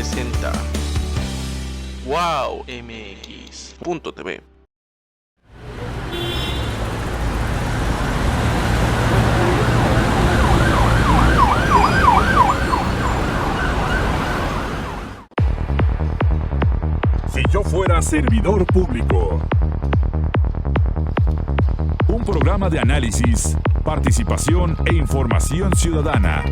presenta WowMX.tv. Si yo fuera servidor público. Un programa de análisis, participación e información ciudadana.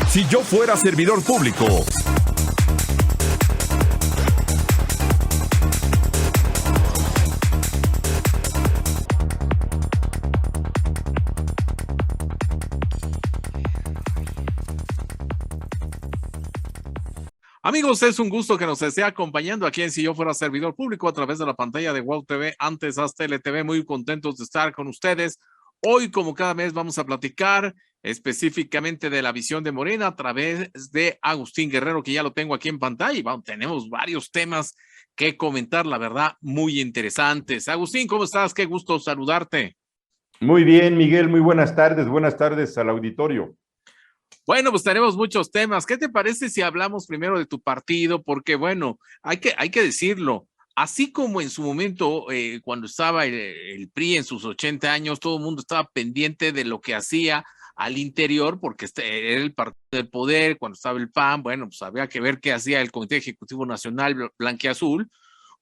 Si yo fuera servidor público. Amigos, es un gusto que nos esté acompañando aquí en Si Yo Fuera Servidor Público a través de la pantalla de Wow TV, antes Haz LTV. Muy contentos de estar con ustedes. Hoy, como cada mes, vamos a platicar específicamente de la visión de Morena a través de Agustín Guerrero, que ya lo tengo aquí en pantalla. Y bueno, tenemos varios temas que comentar, la verdad, muy interesantes. Agustín, ¿cómo estás? Qué gusto saludarte. Muy bien, Miguel, muy buenas tardes al auditorio. Bueno, pues tenemos muchos temas. ¿Qué te parece si hablamos primero de tu partido? Porque bueno, hay que decirlo. Así como en su momento, cuando estaba el PRI en sus 80 años, todo el mundo estaba pendiente de lo que hacía al interior, porque era el partido del poder. Cuando estaba el PAN, bueno, pues había que ver qué hacía el Comité Ejecutivo Nacional Blanquiazul.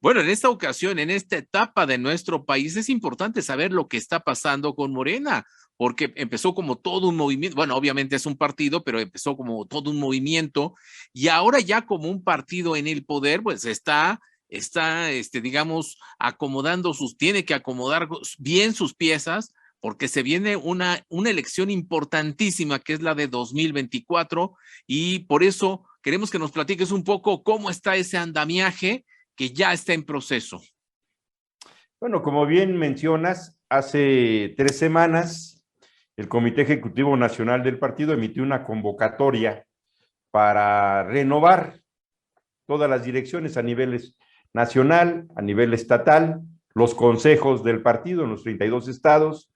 Bueno, en esta ocasión, en esta etapa de nuestro país, es importante saber lo que está pasando con Morena, porque empezó como todo un movimiento. Bueno, obviamente es un partido, pero empezó como todo un movimiento, y ahora ya como un partido en el poder, pues está digamos, tiene que acomodar bien sus piezas, porque se viene una elección importantísima, que es la de 2024, y por eso queremos que nos platiques un poco cómo está ese andamiaje que ya está en proceso. Bueno, como bien mencionas, hace 3 semanas el Comité Ejecutivo Nacional del partido emitió una convocatoria para renovar todas las direcciones a nivel nacional, a nivel estatal, los consejos del partido en los 32 estados.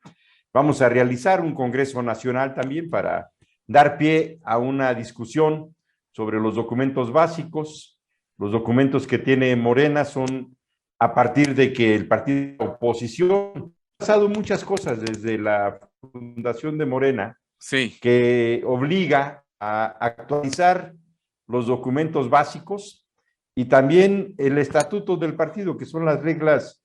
Vamos a realizar un congreso nacional también para dar pie a una discusión sobre los documentos básicos. Los documentos que tiene Morena son a partir de que el partido de oposición ha pasado muchas cosas desde la fundación de Morena, sí, que obliga a actualizar los documentos básicos y también el estatuto del partido, que son las reglas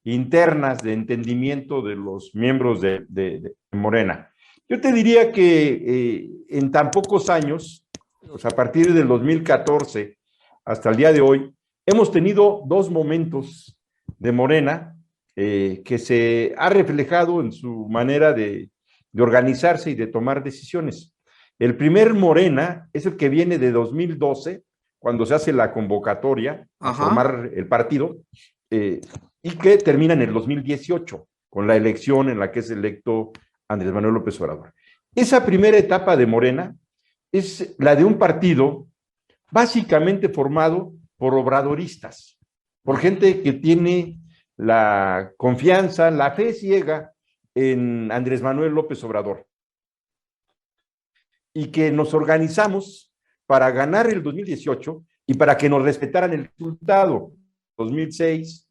internas de entendimiento de los miembros de Morena. Yo te diría que en tan pocos años, o sea, a partir del 2014 hasta el día de hoy, hemos tenido 2 momentos de Morena que se ha reflejado en su manera de organizarse y de tomar decisiones. El primer Morena es el que viene de 2012, cuando se hace la convocatoria a formar el partido, y que termina en el 2018, con la elección en la que es electo Andrés Manuel López Obrador. Esa primera etapa de Morena es la de un partido básicamente formado por obradoristas, por gente que tiene la confianza, la fe ciega en Andrés Manuel López Obrador, y que nos organizamos para ganar el 2018 y para que nos respetaran el resultado 2006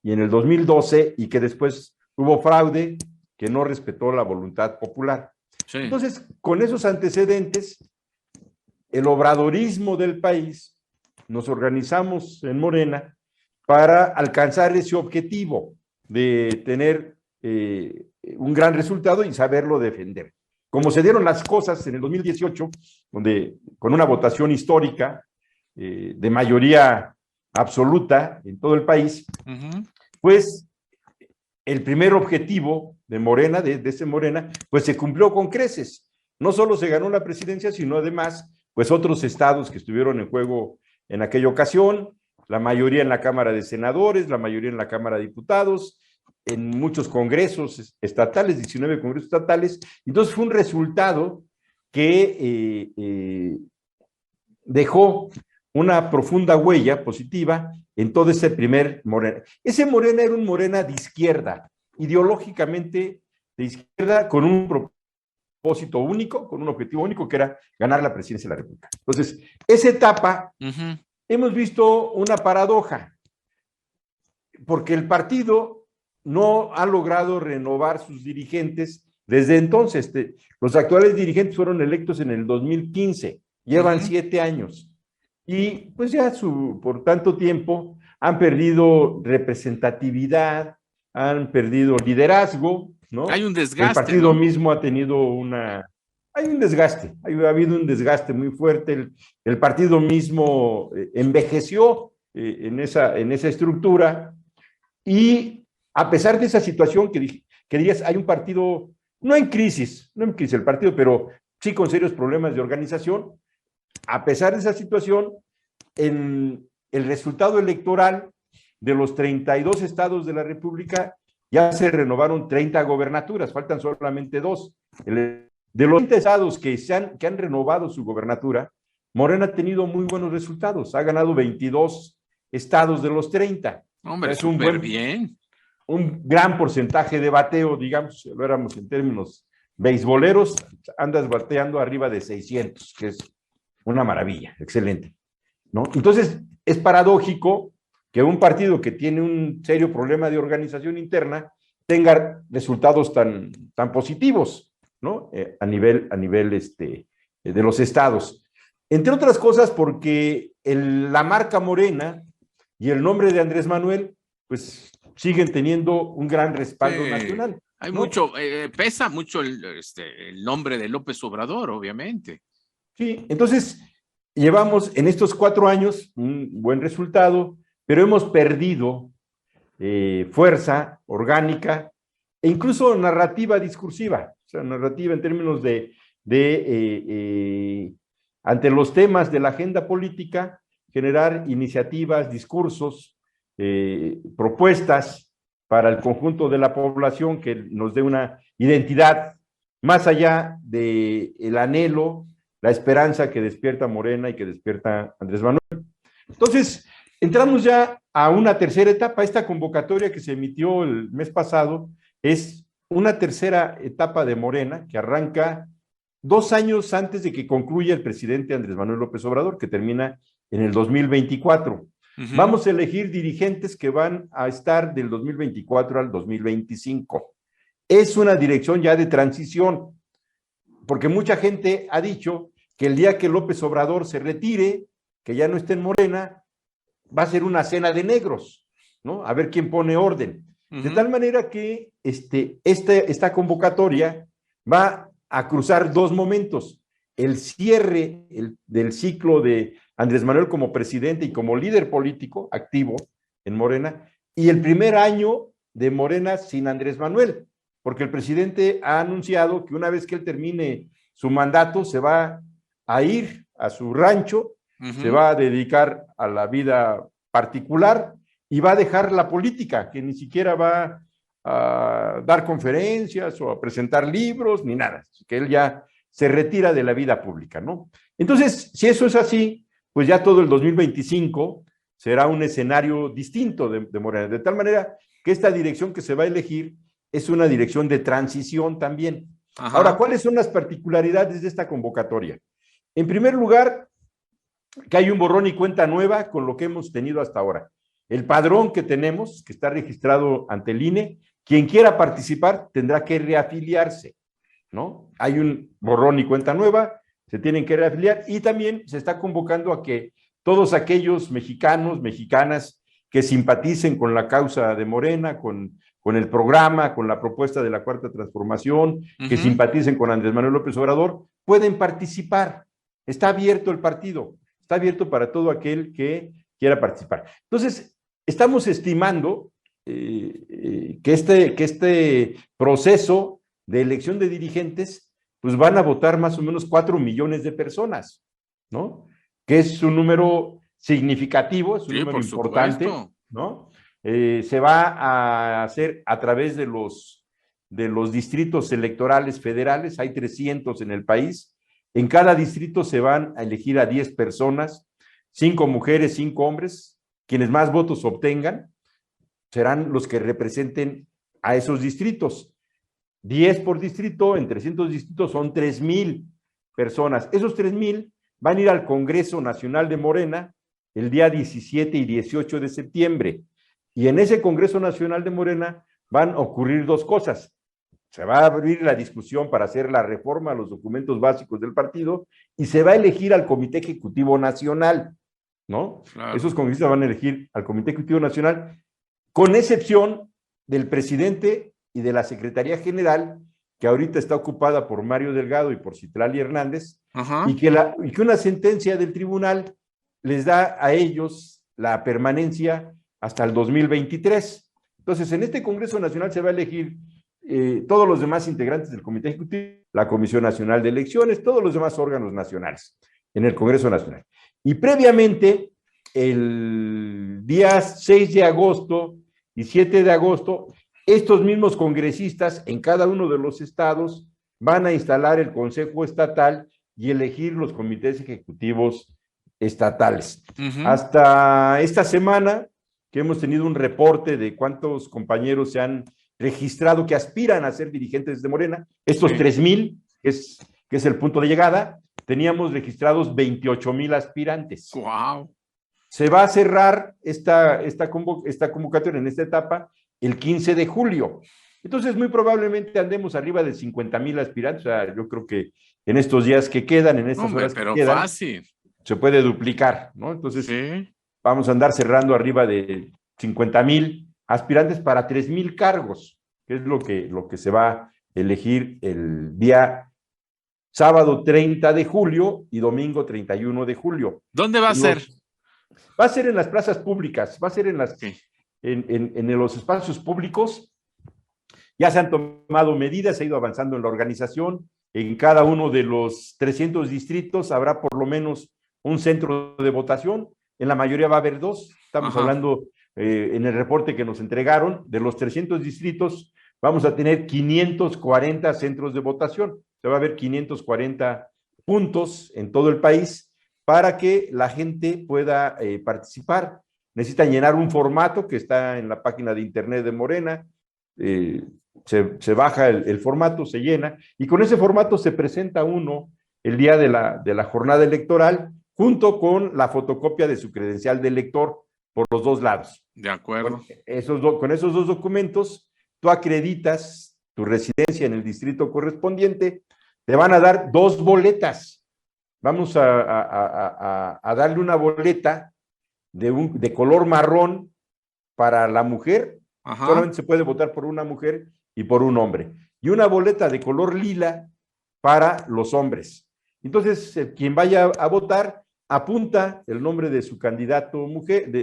y en el 2012, y que después hubo fraude que no respetó la voluntad popular. Sí. Entonces, con esos antecedentes, el obradorismo del país, nos organizamos en Morena para alcanzar ese objetivo de tener un gran resultado y saberlo defender. Como se dieron las cosas en el 2018, donde con una votación histórica de mayoría absoluta en todo el país, pues el primer objetivo de Morena, de ese Morena, pues se cumplió con creces. No solo se ganó la presidencia, sino además pues otros estados que estuvieron en juego en aquella ocasión, la mayoría en la Cámara de Senadores, la mayoría en la Cámara de Diputados, en muchos congresos estatales, 19 congresos estatales. Entonces fue un resultado que dejó una profunda huella positiva en todo ese primer Morena. Ese Morena era un Morena de izquierda, ideológicamente de izquierda con un propósito único, con un objetivo único, que era ganar la presidencia de la República. Entonces, esa etapa, hemos visto una paradoja, porque el partido no ha logrado renovar sus dirigentes desde entonces. Los actuales dirigentes fueron electos en el 2015, llevan 7 años, y pues ya por tanto tiempo han perdido representatividad, han perdido liderazgo, ¿no? Hay un desgaste. El partido mismo ha tenido hay un desgaste, ha habido un desgaste muy fuerte, el partido mismo envejeció en esa estructura, y a pesar de esa situación que dirías, hay un partido, no en crisis el partido, pero sí con serios problemas de organización. A pesar de esa situación, en el resultado electoral de los 32 estados de la República, ya se renovaron 30 gobernaturas, faltan solamente 2. De los 30 estados que han renovado su gobernatura, Morena ha tenido muy buenos resultados, ha ganado 22 estados de los 30. Hombre, es súper bien. Un gran porcentaje de bateo, digamos, si lo éramos en términos beisboleros, andas bateando arriba de 600, que es una maravilla, excelente, ¿no? Entonces, es paradójico que un partido que tiene un serio problema de organización interna tenga resultados tan positivos, ¿no? A nivel de los estados. Entre otras cosas, porque la marca Morena y el nombre de Andrés Manuel, pues siguen teniendo un gran respaldo nacional. Hay mucho, pesa mucho el nombre de López Obrador, obviamente. Sí, entonces llevamos en estos 4 años un buen resultado, pero hemos perdido fuerza orgánica e incluso narrativa discursiva, o sea, narrativa en términos ante los temas de la agenda política, generar iniciativas, discursos, propuestas para el conjunto de la población que nos dé una identidad más allá del anhelo, la esperanza que despierta Morena y que despierta Andrés Manuel. Entonces, entramos ya a una tercera etapa. Esta convocatoria que se emitió el mes pasado es una tercera etapa de Morena que arranca 2 años antes de que concluya el presidente Andrés Manuel López Obrador, que termina en el 2024. Vamos a elegir dirigentes que van a estar del 2024 al 2025. Es una dirección ya de transición, porque mucha gente ha dicho que el día que López Obrador se retire, que ya no esté en Morena, va a ser una cena de negros, ¿no? A ver quién pone orden. De tal manera que esta convocatoria va a cruzar 2 momentos. El cierre del ciclo de Andrés Manuel como presidente y como líder político activo en Morena, y el primer año de Morena sin Andrés Manuel, porque el presidente ha anunciado que una vez que él termine su mandato, se va a ir a su rancho, se va a dedicar a la vida particular y va a dejar la política, que ni siquiera va a dar conferencias o a presentar libros, ni nada, que él ya se retira de la vida pública, ¿no? Entonces, si eso es así, pues ya todo el 2025 será un escenario distinto de Morena, de tal manera que esta dirección que se va a elegir es una dirección de transición también. Ahora, ¿cuáles son las particularidades de esta convocatoria? En primer lugar, que hay un borrón y cuenta nueva con lo que hemos tenido hasta ahora. El padrón que tenemos, que está registrado ante el INE, quien quiera participar tendrá que reafiliarse, ¿no? Hay un borrón y cuenta nueva, se tienen que reafiliar, y también se está convocando a que todos aquellos mexicanos, mexicanas que simpaticen con la causa de Morena, con el programa, con la propuesta de la Cuarta Transformación, que simpaticen con Andrés Manuel López Obrador, pueden participar. Está abierto el partido, está abierto para todo aquel que quiera participar. Entonces, estamos estimando que este proceso de elección de dirigentes, pues van a votar más o menos 4 millones de personas, ¿no? Que es un número significativo, es un número importante, ¿no? Se va a hacer a través de los distritos electorales federales, hay 300 en el país. En cada distrito se van a elegir a 10 personas, 5 mujeres, 5 hombres. Quienes más votos obtengan serán los que representen a esos distritos. 10 por distrito, en 300 distritos son 3,000 personas. Esos 3,000 van a ir al Congreso Nacional de Morena el día 17 y 18 de septiembre. Y en ese Congreso Nacional de Morena van a ocurrir dos cosas. Se va a abrir la discusión para hacer la reforma a los documentos básicos del partido y se va a elegir al Comité Ejecutivo Nacional, ¿no? Claro. Esos congresistas van a elegir al Comité Ejecutivo Nacional, con excepción del presidente y de la Secretaría General, que ahorita está ocupada por Mario Delgado y por Citlali Hernández, Ajá. y que una sentencia del tribunal les da a ellos la permanencia hasta el 2023. Entonces, en este Congreso Nacional se va a elegir todos los demás integrantes del Comité Ejecutivo, la Comisión Nacional de Elecciones, todos los demás órganos nacionales en el Congreso Nacional. Y previamente, el día 6 de agosto y 7 de agosto, estos mismos congresistas en cada uno de los estados van a instalar el Consejo Estatal y elegir los comités ejecutivos estatales. Hasta esta semana, que hemos tenido un reporte de cuántos compañeros se han registrado que aspiran a ser dirigentes de Morena, estos 3,000, que es el punto de llegada, teníamos registrados 28,000 aspirantes. ¡Wow! Se va a cerrar esta convocatoria en esta etapa el 15 de julio. Entonces, muy probablemente andemos arriba de 50,000 aspirantes. O sea, yo creo que en estos días que quedan, en estas horas que quedan, fácil. Se puede duplicar, ¿no? Entonces, Sí. Vamos a andar cerrando arriba de 50,000 aspirantes para 3,000 cargos, que es lo que se va a elegir el día sábado 30 de julio y domingo 31 de julio. ¿Dónde va a ser? Va a ser en las plazas públicas, va a ser en los espacios públicos. Ya se han tomado medidas, se ha ido avanzando en la organización. En cada uno de los 300 distritos habrá por lo menos un centro de votación. En la mayoría va a haber 2. Estamos hablando en el reporte que nos entregaron, de los 300 distritos, vamos a tener 540 centros de votación. Se va a haber 540 puntos en todo el país para que la gente pueda participar. Necesitan llenar un formato que está en la página de internet de Morena. Se baja el formato, se llena, y con ese formato se presenta uno el día de la jornada electoral, junto con la fotocopia de su credencial de elector por los dos lados. De acuerdo. Con esos dos documentos, tú acreditas tu residencia en el distrito correspondiente, te van a dar 2 boletas. Vamos a darle una boleta de color marrón para la mujer. Solamente se puede votar por una mujer y por un hombre. Y una boleta de color lila para los hombres. Entonces, quien vaya a votar, apunta el nombre de su candidato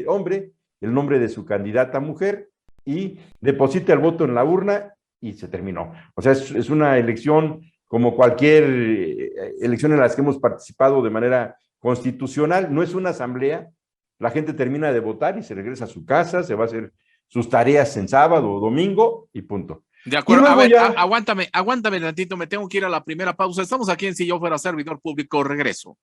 hombre, el nombre de su candidata mujer, y deposita el voto en la urna y se terminó. O sea, es una elección como cualquier elección en las que hemos participado de manera constitucional. No es una asamblea. La gente termina de votar y se regresa a su casa, se va a hacer sus tareas en sábado o domingo y punto. De acuerdo. A ver, aguántame tantito, me tengo que ir a la primera pausa. Estamos aquí en Si Yo Fuera Servidor Público. Regreso.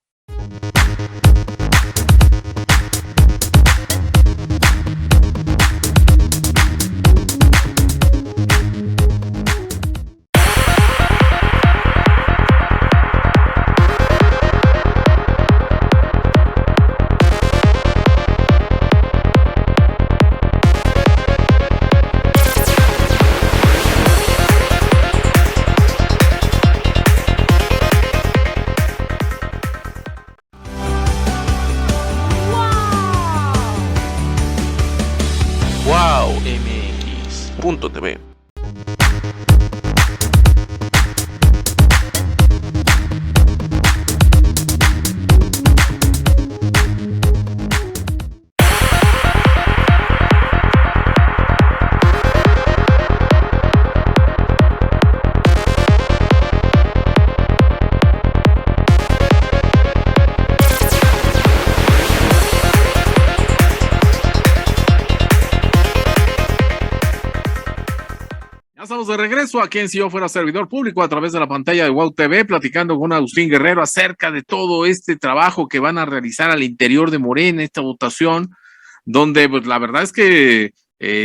MX.tv. Estamos de regreso aquí en Si Yo Fuera Servidor Público a través de la pantalla de WOW TV, platicando con Agustín Guerrero acerca de todo este trabajo que van a realizar al interior de Morena, esta votación, donde pues la verdad es que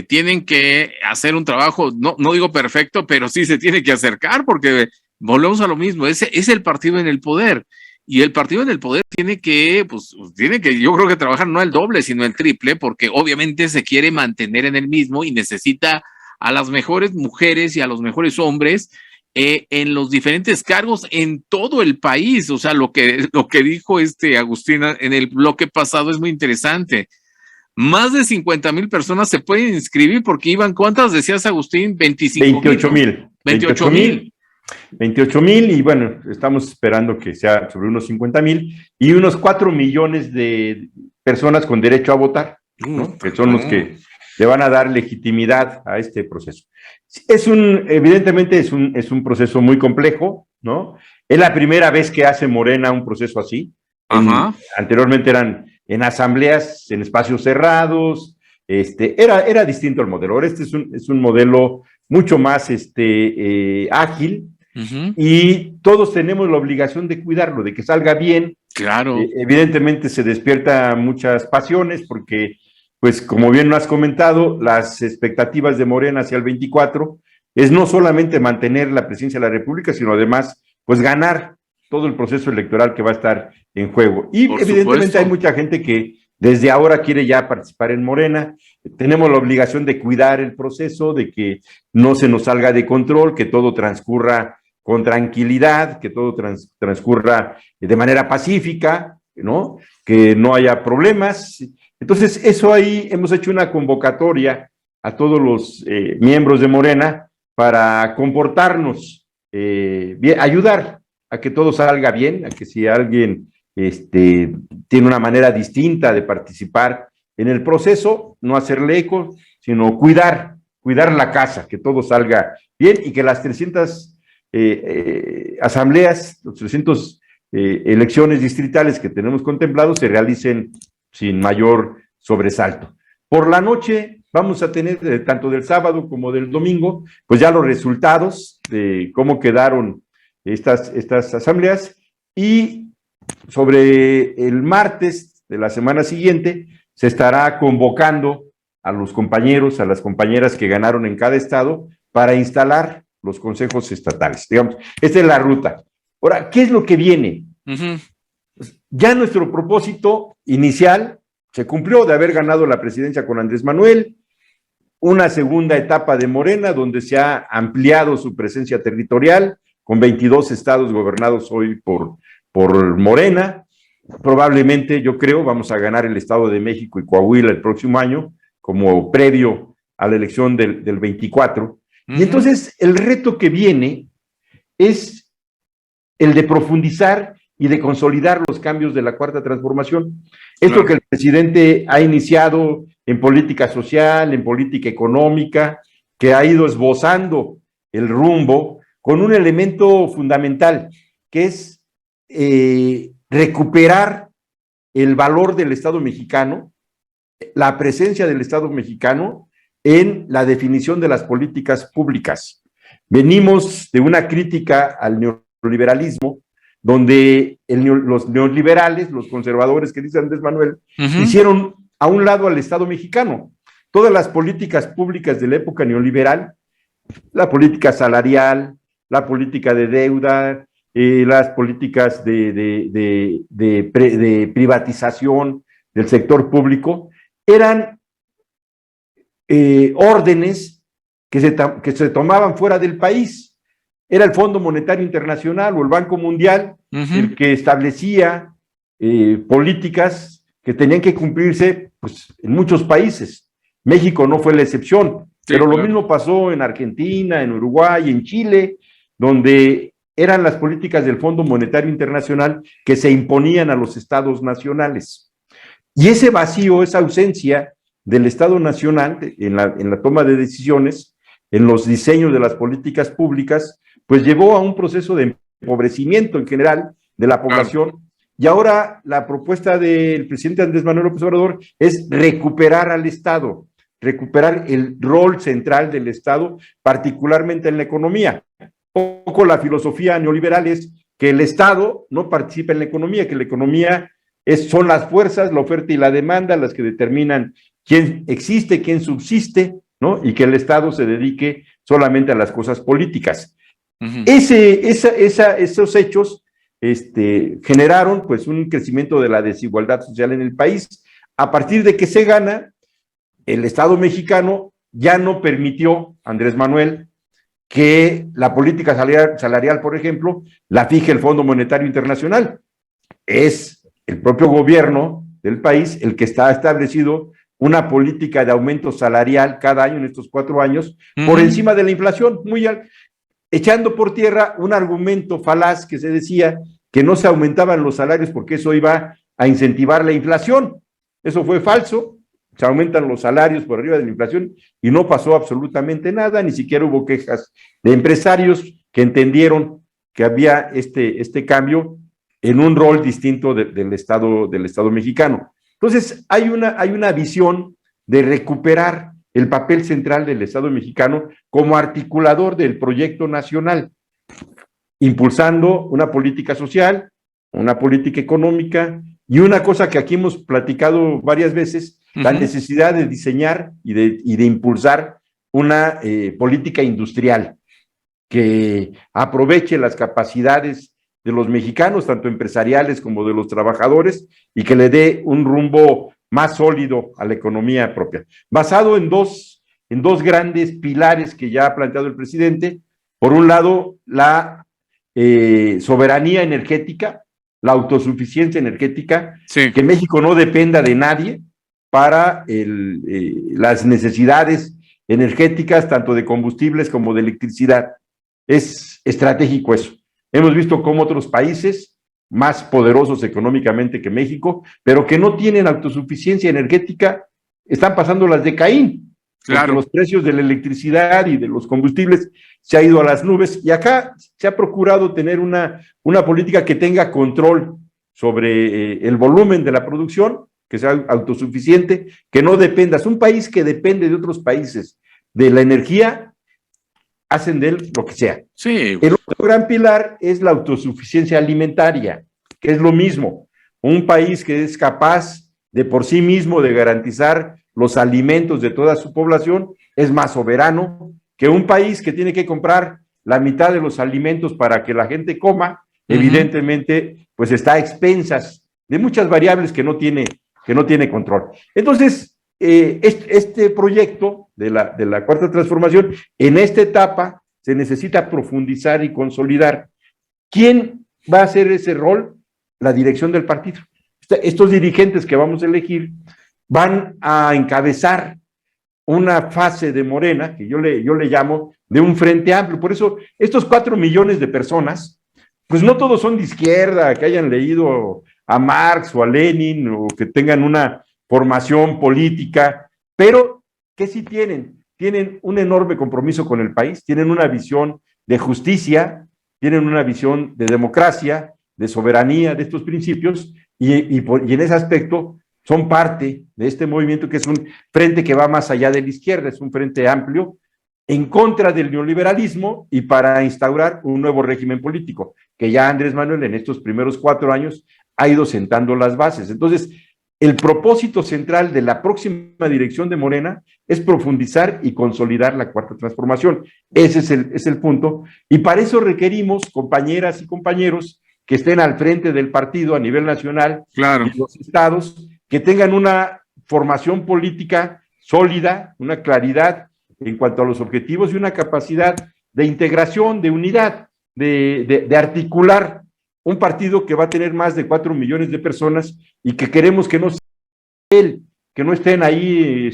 tienen que hacer un trabajo, no digo perfecto, pero sí se tiene que acercar, porque volvemos a lo mismo, ese es el partido en el poder. Y el partido en el poder tiene que, yo creo que trabajar no el doble, sino el triple, porque obviamente se quiere mantener en el mismo y necesita a las mejores mujeres y a los mejores hombres en los diferentes cargos en todo el país. O sea, lo que dijo Agustín en el bloque pasado es muy interesante. Más de 50,000 personas se pueden inscribir porque iban, ¿cuántas decías, Agustín? 28,000. 28,000. 28,000 y bueno, estamos esperando que sea sobre unos 50,000 y unos 4 millones de personas con derecho a votar, ¿no? Que son los que le van a dar legitimidad a este proceso. Evidentemente es un proceso muy complejo, ¿no? Es la primera vez que hace Morena un proceso así. Anteriormente eran en asambleas, en espacios cerrados, era distinto el modelo. Ahora es un modelo mucho más ágil, y todos tenemos la obligación de cuidarlo, de que salga bien. Claro. Evidentemente se despierta muchas pasiones porque, pues como bien lo has comentado, las expectativas de Morena hacia el 24 es no solamente mantener la presidencia de la República, sino además, pues ganar todo el proceso electoral que va a estar en juego. Y Por evidentemente supuesto. hay mucha gente que desde ahora quiere ya participar en Morena. Tenemos la obligación de cuidar el proceso, de que no se nos salga de control, que todo transcurra con tranquilidad, que todo transcurra de manera pacífica, ¿no? Que no haya problemas. Entonces, eso ahí hemos hecho una convocatoria a todos los miembros de Morena para comportarnos bien, ayudar a que todo salga bien, a que si alguien tiene una manera distinta de participar en el proceso, no hacerle eco, sino cuidar la casa, que todo salga bien y que las 300 asambleas, los 300 elecciones distritales que tenemos contemplados se realicen sin mayor sobresalto. Por la noche vamos a tener, tanto del sábado como del domingo, pues ya los resultados de cómo quedaron estas asambleas, y sobre el martes de la semana siguiente se estará convocando a los compañeros, a las compañeras que ganaron en cada estado para instalar los consejos estatales. Digamos, esta es la ruta. Ahora, ¿qué es lo que viene? Ya nuestro propósito inicial se cumplió de haber ganado la presidencia con Andrés Manuel, una segunda etapa de Morena donde se ha ampliado su presencia territorial con 22 estados gobernados hoy por Morena. Probablemente, yo creo, vamos a ganar el Estado de México y Coahuila el próximo año como previo a la elección del 24. Y entonces el reto que viene es el de profundizar y de consolidar los cambios de la Cuarta Transformación. Esto que el presidente ha iniciado en política social, en política económica, que ha ido esbozando el rumbo con un elemento fundamental, que es recuperar el valor del Estado mexicano, la presencia del Estado mexicano en la definición de las políticas públicas. Venimos de una crítica al neoliberalismo, donde los neoliberales, los conservadores que dice Andrés Manuel, hicieron a un lado al Estado mexicano. Todas las políticas públicas de la época neoliberal, la política salarial, la política de deuda, las políticas de privatización del sector público, eran órdenes que se tomaban fuera del país. Era el Fondo Monetario Internacional o el Banco Mundial el que establecía políticas que tenían que cumplirse, pues, en muchos países. México no fue la excepción, pero lo mismo pasó en Argentina, en Uruguay, en Chile, donde eran las políticas del Fondo Monetario Internacional que se imponían a los estados nacionales. Y ese vacío, esa ausencia del Estado Nacional en la toma de decisiones, en los diseños de las políticas públicas, pues llevó a un proceso de empobrecimiento en general de la población. Y ahora la propuesta del presidente Andrés Manuel López Obrador es recuperar al Estado, recuperar el rol central del Estado, particularmente en la economía. Un poco la filosofía neoliberal es que el Estado no participa en la economía, que la economía son las fuerzas, la oferta y la demanda las que determinan quién existe, quién subsiste, ¿no? Y que el Estado se dedique solamente a las cosas políticas. Esos hechos generaron pues un crecimiento de la desigualdad social en el país. A partir de que se gana, el Estado mexicano ya no permitió, Andrés Manuel, que la política salarial, por ejemplo, la fije el Fondo Monetario Internacional. Es el propio gobierno del país el que está establecido una política de aumento salarial cada año en estos 4 años, por encima de la inflación, echando por tierra un argumento falaz que se decía que no se aumentaban los salarios porque eso iba a incentivar la inflación. Eso fue falso, se aumentan los salarios por arriba de la inflación y no pasó absolutamente nada, ni siquiera hubo quejas de empresarios que entendieron que había este cambio en un rol distinto del Estado mexicano. Entonces, hay una visión de recuperar el papel central del Estado mexicano como articulador del proyecto nacional, impulsando una política social, una política económica y una cosa que aquí hemos platicado varias veces, la necesidad de diseñar y de impulsar una política industrial que aproveche las capacidades de los mexicanos, tanto empresariales como de los trabajadores, y que le dé un rumbo más sólido a la economía propia, basado en dos grandes pilares que ya ha planteado el presidente. Por un lado, la soberanía energética, la autosuficiencia energética, sí, que México no dependa de nadie para las necesidades energéticas, tanto de combustibles como de electricidad. Es estratégico eso. Hemos visto cómo otros países más poderosos económicamente que México, pero que no tienen autosuficiencia energética, están pasando las de Caín. Claro. Los precios de la electricidad y de los combustibles se ha ido a las nubes, y acá se ha procurado tener una política que tenga control sobre el volumen de la producción, que sea autosuficiente, que no dependas. Un país que depende de otros países de la energía, hacen de él lo que sea. Sí. El otro gran pilar es la autosuficiencia alimentaria, que es lo mismo. Un país que es capaz de por sí mismo de garantizar los alimentos de toda su población es más soberano que un país que tiene que comprar la mitad de los alimentos para que la gente coma. Evidentemente, pues está a expensas de muchas variables que no tiene control. Entonces, este proyecto de la Cuarta Transformación, en esta etapa se necesita profundizar y consolidar. ¿Quién va a hacer ese rol? La dirección del partido. Estos dirigentes que vamos a elegir van a encabezar una fase de Morena, que yo le llamo de un frente amplio. Por eso, estos 4 millones de personas, pues no todos son de izquierda, que hayan leído a Marx o a Lenin, o que tengan una formación política, pero que sí tienen un enorme compromiso con el país, tienen una visión de justicia, tienen una visión de democracia, de soberanía, de estos principios, y en ese aspecto son parte de este movimiento que es un frente que va más allá de la izquierda, es un frente amplio en contra del neoliberalismo y para instaurar un nuevo régimen político, que ya Andrés Manuel en estos primeros 4 años ha ido sentando las bases. Entonces, el propósito central de la próxima dirección de Morena es profundizar y consolidar la Cuarta Transformación. Ese es el punto, y para eso requerimos compañeras y compañeros que estén al frente del partido a nivel nacional, claro, y los estados, que tengan una formación política sólida, una claridad en cuanto a los objetivos y una capacidad de integración, de unidad, de articular un partido que va a tener más de 4 millones de personas y que queremos que no sea él, que no estén ahí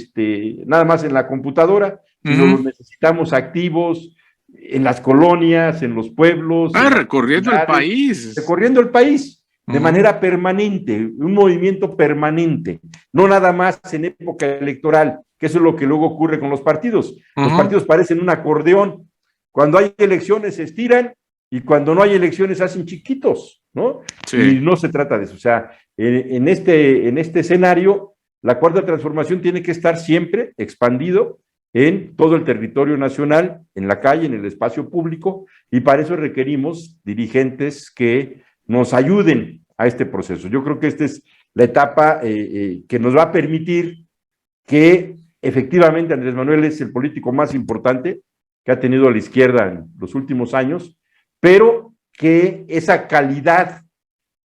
nada más en la computadora, sino los necesitamos activos en las colonias, en los pueblos. Recorriendo el país. Recorriendo el país de manera permanente, un movimiento permanente, no nada más en época electoral, que eso es lo que luego ocurre con los partidos. Los partidos parecen un acordeón, cuando hay elecciones se estiran y cuando no hay elecciones se hacen chiquitos, ¿no? Sí. Y no se trata de eso. O sea, en este escenario, la Cuarta Transformación tiene que estar siempre expandido en todo el territorio nacional, en la calle, en el espacio público, y para eso requerimos dirigentes que nos ayuden a este proceso. Yo creo que esta es la etapa que nos va a permitir que efectivamente Andrés Manuel es el político más importante que ha tenido la izquierda en los últimos años, pero que esa calidad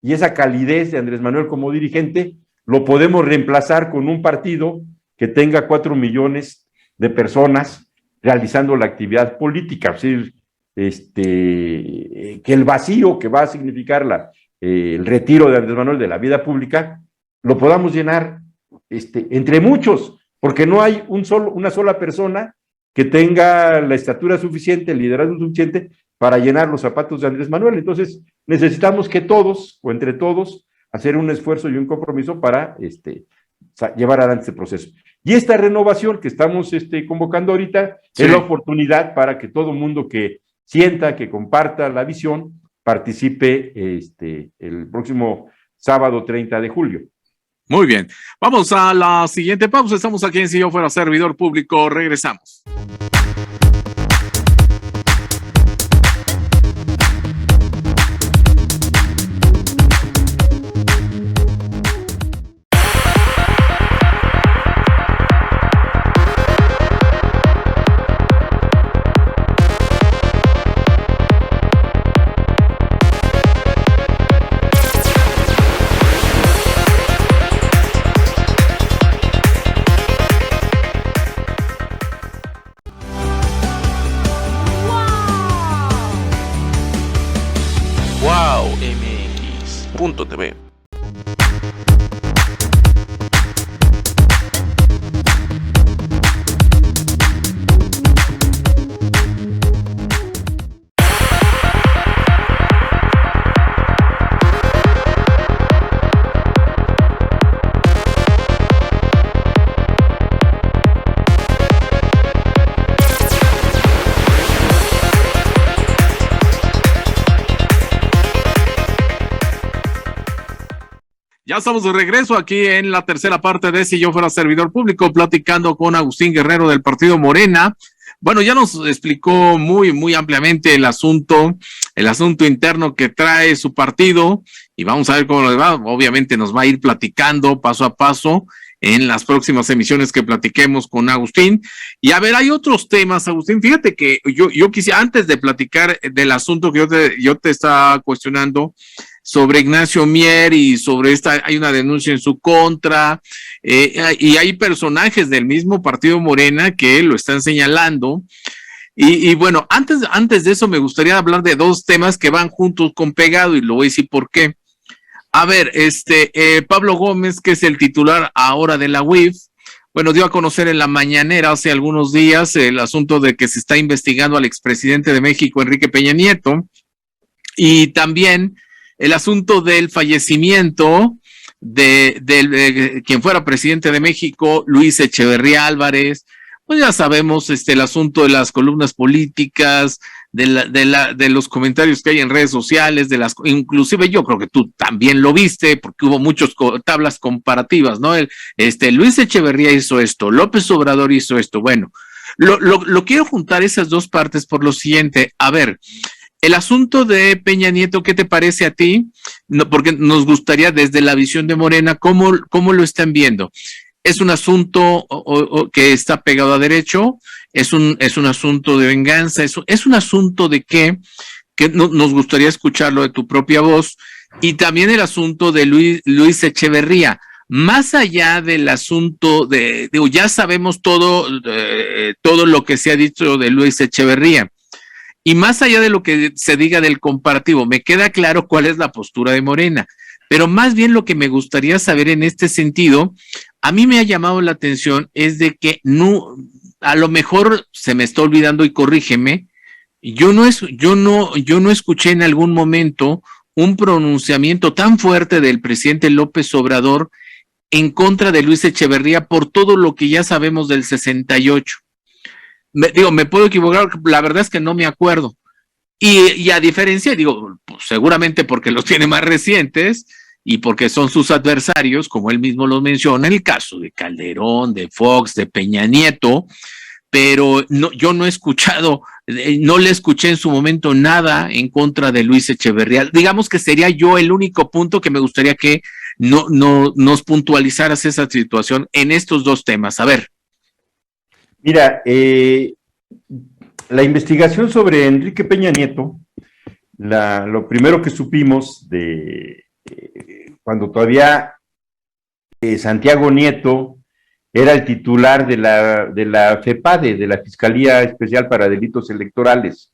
y esa calidez de Andrés Manuel como dirigente lo podemos reemplazar con un partido que tenga 4 millones de personas realizando la actividad política, es decir, que el vacío que va a significar el retiro de Andrés Manuel de la vida pública, lo podamos llenar entre muchos, porque no hay una sola persona que tenga la estatura suficiente, el liderazgo suficiente para llenar los zapatos de Andrés Manuel. Entonces, necesitamos que todos, o entre todos, hacer un esfuerzo y un compromiso para llevar adelante este proceso. Y esta renovación que estamos convocando ahorita es la oportunidad para que todo mundo que sienta, que comparta la visión, participe el próximo sábado 30 de julio. Muy bien. Vamos a la siguiente pausa. Estamos aquí en Si Yo Fuera Servidor Público. Regresamos. MX.tv. Ya estamos de regreso aquí en la tercera parte de Si Yo Fuera Servidor Público, platicando con Agustín Guerrero del Partido Morena. Bueno, ya nos explicó muy ampliamente el asunto interno que trae su partido y vamos a ver cómo le va. Obviamente nos va a ir platicando paso a paso en las próximas emisiones que platiquemos con Agustín. Y a ver, hay otros temas, Agustín. Fíjate que yo quisiera, antes de platicar del asunto que yo te estaba cuestionando, sobre Ignacio Mier y sobre hay una denuncia en su contra, y hay personajes del mismo partido Morena que lo están señalando. Y bueno, antes de eso me gustaría hablar de dos temas que van juntos con pegado y lo voy a decir por qué. A ver, Pablo Gómez, que es el titular ahora de la UIF, bueno, dio a conocer en la mañanera hace algunos días el asunto de que se está investigando al expresidente de México, Enrique Peña Nieto, y también el asunto del fallecimiento de quien fuera presidente de México, Luis Echeverría Álvarez. Pues ya sabemos el asunto de las columnas políticas, de los comentarios que hay en redes sociales, inclusive yo creo que tú también lo viste, porque hubo muchas tablas comparativas, ¿no? Luis Echeverría hizo esto, López Obrador hizo esto. Bueno, lo quiero juntar esas dos partes por lo siguiente. A ver, el asunto de Peña Nieto, ¿qué te parece a ti? No, porque nos gustaría desde la visión de Morena, ¿cómo lo están viendo? ¿Es un asunto que está pegado a derecho? ¿Es un asunto de venganza? ¿Es un asunto de qué? Que nos gustaría escucharlo de tu propia voz. Y también el asunto de Luis Echeverría. Más allá del asunto ya sabemos todo lo que se ha dicho de Luis Echeverría. Y más allá de lo que se diga del comparativo, me queda claro cuál es la postura de Morena, pero más bien lo que me gustaría saber en este sentido, a mí me ha llamado la atención es de que no, a lo mejor se me está olvidando y corrígeme, yo no escuché en algún momento un pronunciamiento tan fuerte del presidente López Obrador en contra de Luis Echeverría por todo lo que ya sabemos del 68. Me puedo equivocar, la verdad es que no me acuerdo. Y a diferencia, pues seguramente porque los tiene más recientes y porque son sus adversarios, como él mismo los menciona, en el caso de Calderón, de Fox, de Peña Nieto, pero yo no he escuchado, no le escuché en su momento nada en contra de Luis Echeverría. Digamos que sería yo el único punto que me gustaría que nos puntualizaras esa situación en estos dos temas. A ver. Mira, la investigación sobre Enrique Peña Nieto, lo primero que supimos de cuando todavía Santiago Nieto era el titular de la FEPADE, de la Fiscalía Especial para Delitos Electorales,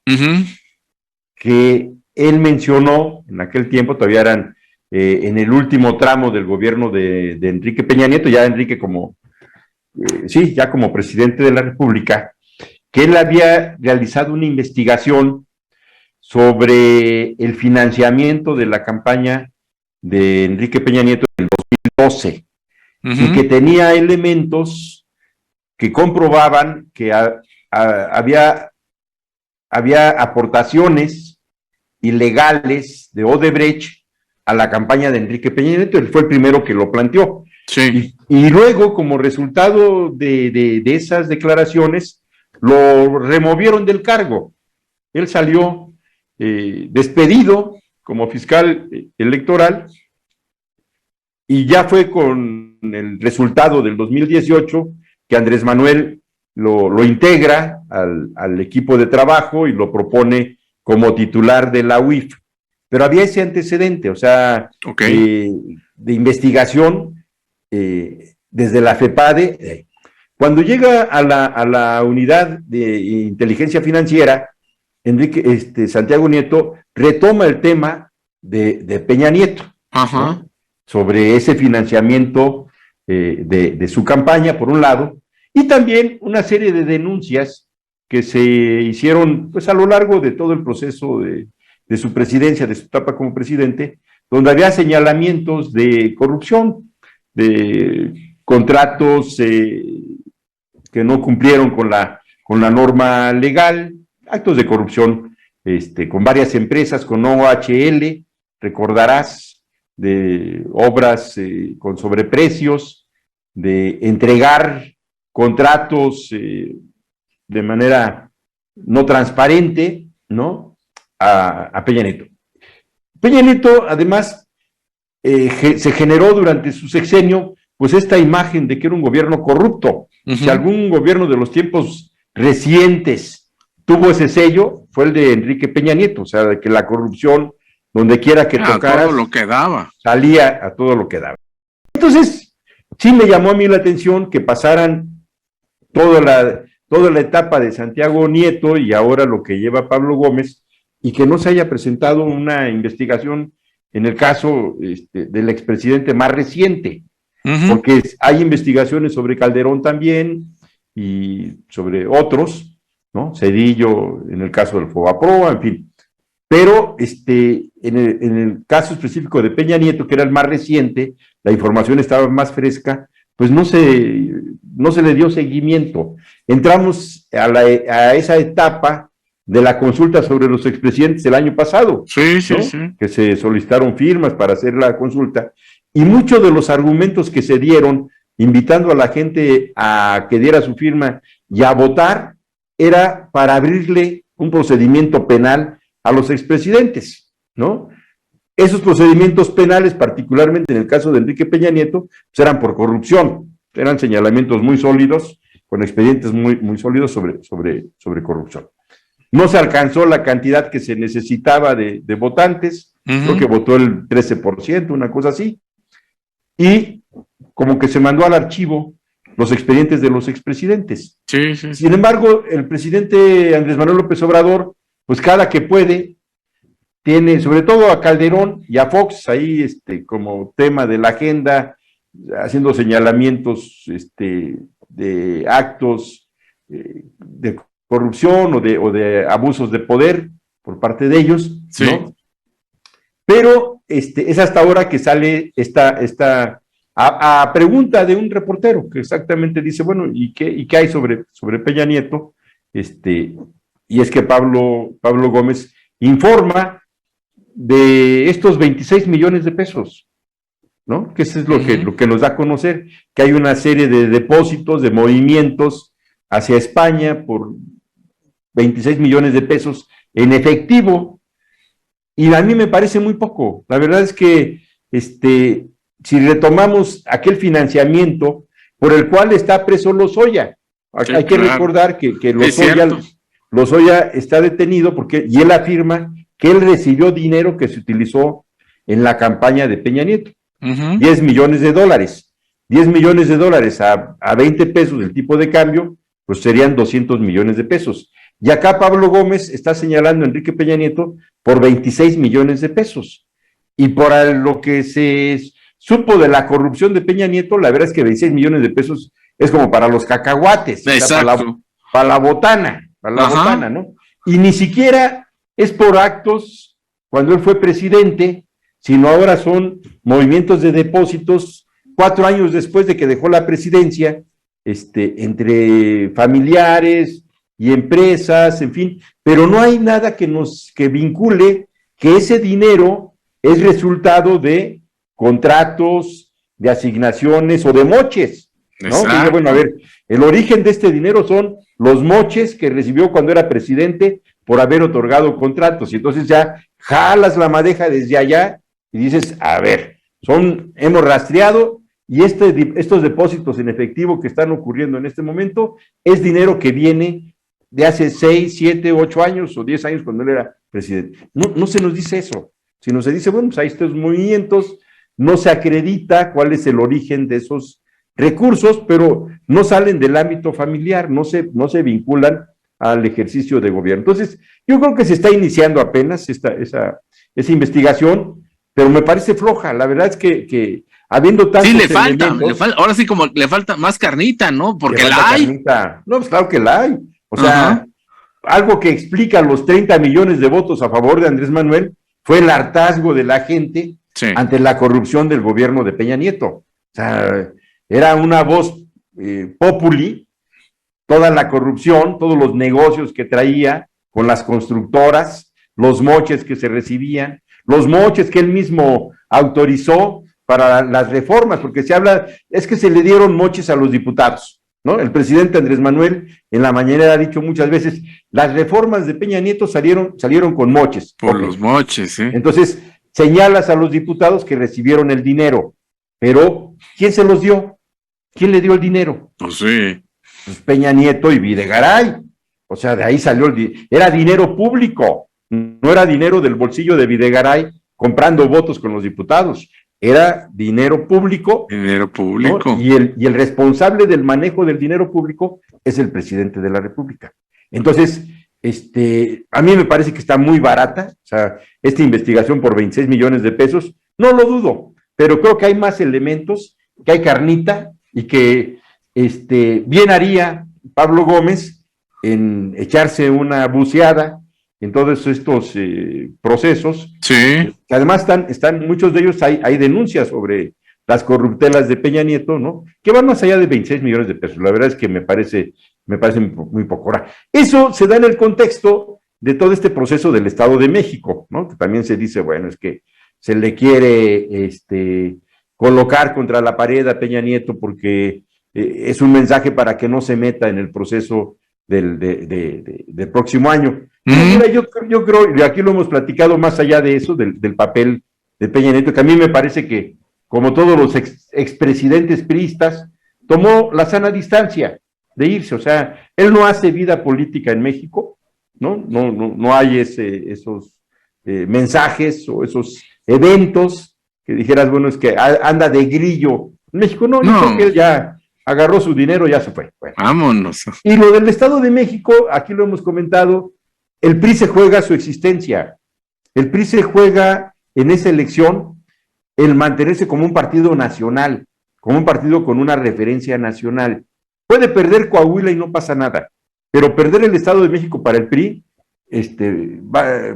que él mencionó en aquel tiempo, todavía eran en el último tramo del gobierno de Enrique Peña Nieto, ya Enrique ya como presidente de la República, que él había realizado una investigación sobre el financiamiento de la campaña de Enrique Peña Nieto en el 2012, y que tenía elementos que comprobaban que había aportaciones ilegales de Odebrecht a la campaña de Enrique Peña Nieto. Él fue el primero que lo planteó. Sí. Y luego, como resultado de esas declaraciones, lo removieron del cargo. Él salió despedido como fiscal electoral, y ya fue con el resultado del 2018 que Andrés Manuel lo integra al equipo de trabajo y lo propone como titular de la UIF. Pero había ese antecedente, o sea, de investigación desde la FEPADE. Cuando llega a la unidad de inteligencia financiera, Santiago Nieto retoma el tema de Peña Nieto, ¿no? Sobre ese financiamiento de su campaña, por un lado, y también una serie de denuncias que se hicieron pues a lo largo de todo el proceso de su presidencia, de su etapa como presidente, donde había señalamientos de corrupción, de contratos que no cumplieron con la norma legal, actos de corrupción con varias empresas, con OHL, recordarás, de obras con sobreprecios, de entregar contratos de manera no transparente, ¿no? A Peña Nieto. Peña Nieto, además, se generó durante su sexenio, pues esta imagen de que era un gobierno corrupto. Si algún gobierno de los tiempos recientes tuvo ese sello, fue el de Enrique Peña Nieto, o sea, de que la corrupción, donde quiera que tocaras, todo lo que daba. Salía a todo lo que daba. Entonces, sí me llamó a mí la atención que pasaran toda la etapa de Santiago Nieto y ahora lo que lleva Pablo Gómez, y que no se haya presentado una investigación en el caso del expresidente más reciente, porque hay investigaciones sobre Calderón también y sobre otros, ¿no? Cedillo en el caso del Fobaproa, en fin. Pero en el caso específico de Peña Nieto, que era el más reciente, la información estaba más fresca, pues no se le dio seguimiento. Entramos a esa etapa de la consulta sobre los expresidentes el año pasado, sí, que se solicitaron firmas para hacer la consulta, y muchos de los argumentos que se dieron, invitando a la gente a que diera su firma y a votar, era para abrirle un procedimiento penal a los expresidentes, ¿no? Esos procedimientos penales, particularmente en el caso de Enrique Peña Nieto, pues eran por corrupción, eran señalamientos muy sólidos, con expedientes muy, muy sólidos sobre corrupción. No se alcanzó la cantidad que se necesitaba de votantes, creo que votó el 13%, una cosa así, y como que se mandó al archivo los expedientes de los expresidentes. Sin embargo, el presidente Andrés Manuel López Obrador, pues cada que puede, tiene sobre todo a Calderón y a Fox ahí como tema de la agenda, haciendo señalamientos de actos de corrupción o de abusos de poder por parte de ellos, ¿no? Pero es hasta ahora que sale a pregunta de un reportero que exactamente dice, bueno, ¿y qué hay sobre Peña Nieto? Y es que Pablo Gómez informa de estos 26 millones de pesos, ¿no? Que eso es lo que nos da a conocer, que hay una serie de depósitos, de movimientos hacia España por 26 millones de pesos en efectivo, y a mí me parece muy poco. La verdad es que si retomamos aquel financiamiento por el cual está preso Lozoya. Sí, hay que recordar que Lozoya está detenido y él afirma que él recibió dinero que se utilizó en la campaña de Peña Nieto. 10 millones de dólares. 10 millones de dólares a 20 pesos el tipo de cambio, pues serían 200 millones de pesos. Y acá Pablo Gómez está señalando a Enrique Peña Nieto por 26 millones de pesos. Y por lo que se supo de la corrupción de Peña Nieto, la verdad es que 26 millones de pesos es como para los cacahuates, o sea, para la botana, ¿no? Y ni siquiera es por actos cuando él fue presidente, sino ahora son movimientos de depósitos 4 años después de que dejó la presidencia, entre familiares y empresas, en fin, pero no hay nada que vincule que ese dinero es resultado de contratos, de asignaciones o de moches, ¿no? Que, bueno, a ver, el origen de este dinero son los moches que recibió cuando era presidente por haber otorgado contratos, y entonces ya jalas la madeja desde allá y dices, a ver, hemos rastreado, y estos depósitos en efectivo que están ocurriendo en este momento es dinero que viene de hace 6, 7, 8 años o 10 años cuando él era presidente. No se nos dice eso, sino se dice, bueno, pues hay estos movimientos, no se acredita cuál es el origen de esos recursos, pero no salen del ámbito familiar, no se vinculan al ejercicio de gobierno. Entonces, yo creo que se está iniciando apenas esa investigación, pero me parece floja. La verdad es que habiendo tantos sí, le falta, ahora sí como le falta más carnita, ¿no? Porque la hay. Carnita. No, pues claro que la hay. O sea, algo que explica los 30 millones de votos a favor de Andrés Manuel fue el hartazgo de la gente ante la corrupción del gobierno de Peña Nieto. O sea, era una voz populi, toda la corrupción, todos los negocios que traía con las constructoras, los moches que se recibían, los moches que él mismo autorizó para las reformas, porque se habla, es que se le dieron moches a los diputados, ¿no? El presidente Andrés Manuel en la mañanera ha dicho muchas veces, las reformas de Peña Nieto salieron con moches. Por los moches, ¿eh? Entonces, señalas a los diputados que recibieron el dinero, pero ¿quién se los dio? ¿Quién le dio el dinero? Pues sí. Pues Peña Nieto y Videgaray. O sea, de ahí salió era dinero público, no era dinero del bolsillo de Videgaray comprando votos con los diputados, era dinero público. Dinero público. ¿No? Y el responsable del manejo del dinero público es el presidente de la República. Entonces, a mí me parece que está muy barata, o sea, esta investigación por 26 millones de pesos, no lo dudo, pero creo que hay más elementos, que hay carnita, y que bien haría Pablo Gómez en echarse una buceada en todos estos procesos, que además están muchos de ellos, hay denuncias sobre las corruptelas de Peña Nieto, ¿no? Que van más allá de 26 millones de pesos, la verdad es que me parece muy poco. Ahora, eso se da en el contexto de todo este proceso del Estado de México, ¿no? Que también se dice, bueno, es que se le quiere colocar contra la pared a Peña Nieto porque es un mensaje para que no se meta en el proceso del próximo año. Mira, yo creo, y aquí lo hemos platicado más allá de eso, del papel de Peña Nieto, que a mí me parece que, como todos los expresidentes priistas, tomó la sana distancia de irse. O sea, él no hace vida política en México, ¿no? No hay esos mensajes o esos eventos que dijeras, bueno, es que anda de grillo. En México no, yo creo que él ya agarró su dinero, ya se fue. Bueno. Vámonos. Y lo del Estado de México, aquí lo hemos comentado, el PRI se juega su existencia. El PRI se juega en esa elección el mantenerse como un partido nacional, como un partido con una referencia nacional. Puede perder Coahuila y no pasa nada, pero perder el Estado de México para el PRI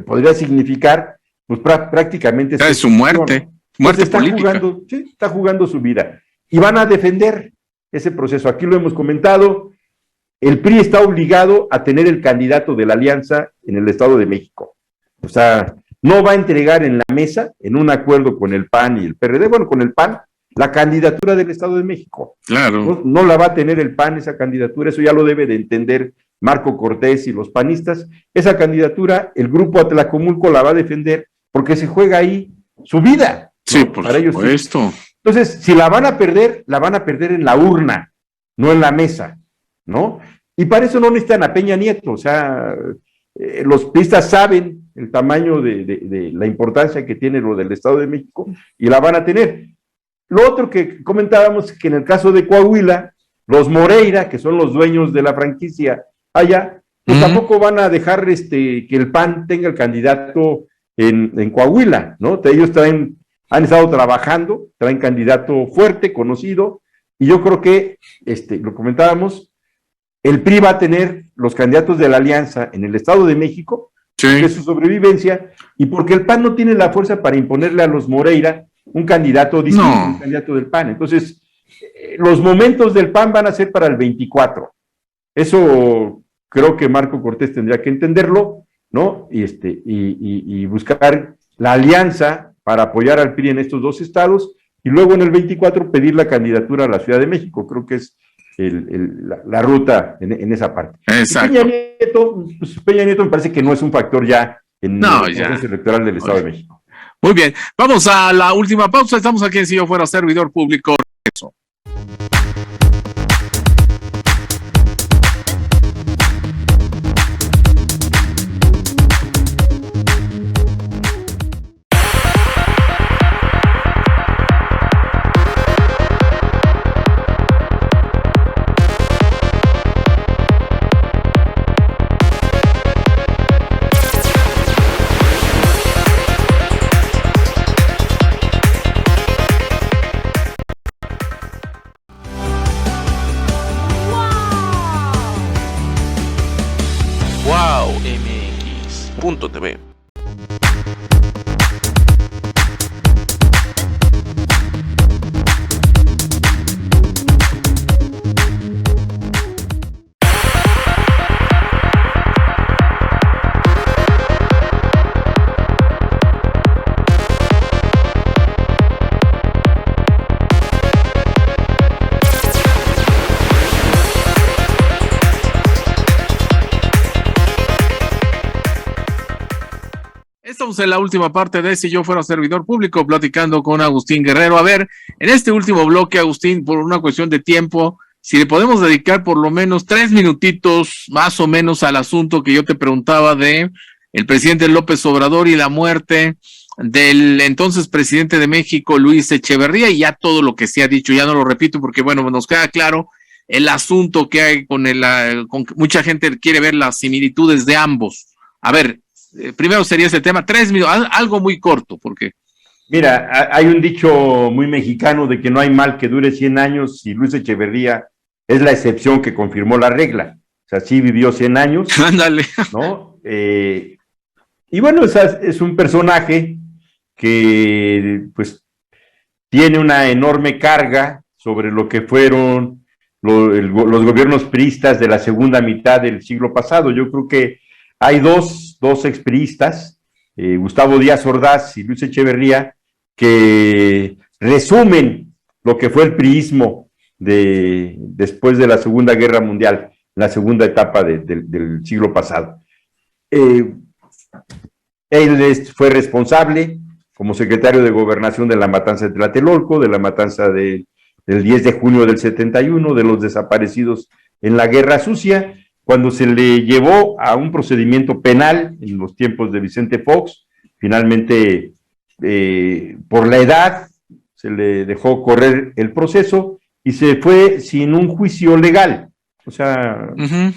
podría significar pues prácticamente es su muerte, muerte política. Está jugando su vida y van a defender ese proceso. Aquí lo hemos comentado, el PRI está obligado a tener el candidato de la alianza en el Estado de México. O sea, no va a entregar en la mesa, en un acuerdo con el PAN y el PRD, bueno, con el PAN, la candidatura del Estado de México. Claro. No la va a tener el PAN, esa candidatura, eso ya lo debe de entender Marco Cortés y los panistas. Esa candidatura, el grupo Atlacomulco la va a defender porque se juega ahí su vida, ¿no? Sí, por para supuesto. Ellos, Entonces, si la van a perder en la urna, no en la mesa, ¿no? Y para eso no necesitan a Peña Nieto, o sea, los priistas saben el tamaño de la importancia que tiene lo del Estado de México y la van a tener. Lo otro que comentábamos, que en el caso de Coahuila, los Moreira, que son los dueños de la franquicia allá, pues tampoco van a dejar que el PAN tenga el candidato en Coahuila, ¿no? Ellos han estado trabajando, traen candidato fuerte, conocido, y yo creo que, lo comentábamos, el PRI va a tener los candidatos de la alianza en el Estado de México, Sí. que es su sobrevivencia, y porque el PAN no tiene la fuerza para imponerle a los Moreira un candidato distinto, No. un candidato del PAN. Entonces, los momentos del PAN van a ser para el 24. Eso creo que Marco Cortés tendría que entenderlo, ¿no? Y buscar la alianza para apoyar al PRI en estos dos estados, y luego en el 24 pedir la candidatura a la Ciudad de México. Creo que es la ruta en esa parte. Exacto. Peña Nieto me parece que no es un factor ya en el ya. proceso electoral del Estado de México. Muy bien, vamos a la última pausa. Estamos aquí en Si Yo Fuera Servidor Público. Eso. Wow MX.tv. Estamos en la última parte de Si Yo Fuera Servidor Público, platicando con Agustín Guerrero. A ver, en este último bloque, Agustín, por una cuestión de tiempo, si le podemos dedicar por lo menos 3 minutitos más o menos al asunto que yo te preguntaba de el presidente López Obrador y la muerte del entonces presidente de México, Luis Echeverría, y ya todo lo que se ha dicho, ya no lo repito porque, bueno, nos queda claro el asunto que hay con mucha gente quiere ver las similitudes de ambos. A ver, primero sería ese tema, 3 minutos, algo muy corto, porque... Mira, hay un dicho muy mexicano de que no hay mal que dure 100 años y Luis Echeverría es la excepción que confirmó la regla. O sea, sí vivió 100 años. Ándale. ¿No? Y bueno, es un personaje que pues tiene una enorme carga sobre lo que fueron los gobiernos priistas de la segunda mitad del siglo pasado. Yo creo que hay dos expriistas, Gustavo Díaz Ordaz y Luis Echeverría, que resumen lo que fue el priismo después de la Segunda Guerra Mundial, la segunda etapa del siglo pasado. Él fue responsable como secretario de Gobernación de la matanza de Tlatelolco, de la matanza del 10 de junio del 71, de los desaparecidos en la Guerra Sucia, cuando se le llevó a un procedimiento penal en los tiempos de Vicente Fox. Finalmente, por la edad, se le dejó correr el proceso y se fue sin un juicio legal, o sea,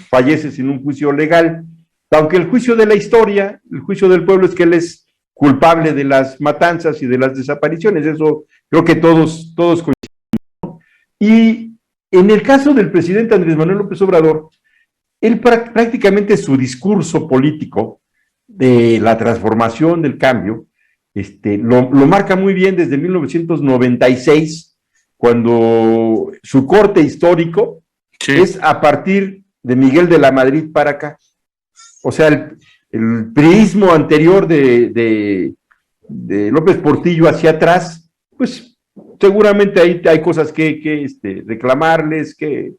fallece sin un juicio legal, aunque el juicio de la historia, el juicio del pueblo es que él es culpable de las matanzas y de las desapariciones. Eso creo que todos coincidimos, ¿no? Y en el caso del presidente Andrés Manuel López Obrador, él prácticamente su discurso político de la transformación, del cambio, lo marca muy bien desde 1996, cuando su corte histórico es a partir de Miguel de la Madrid para acá. O sea, el priismo anterior de López Portillo hacia atrás, pues seguramente ahí hay cosas que reclamarles, que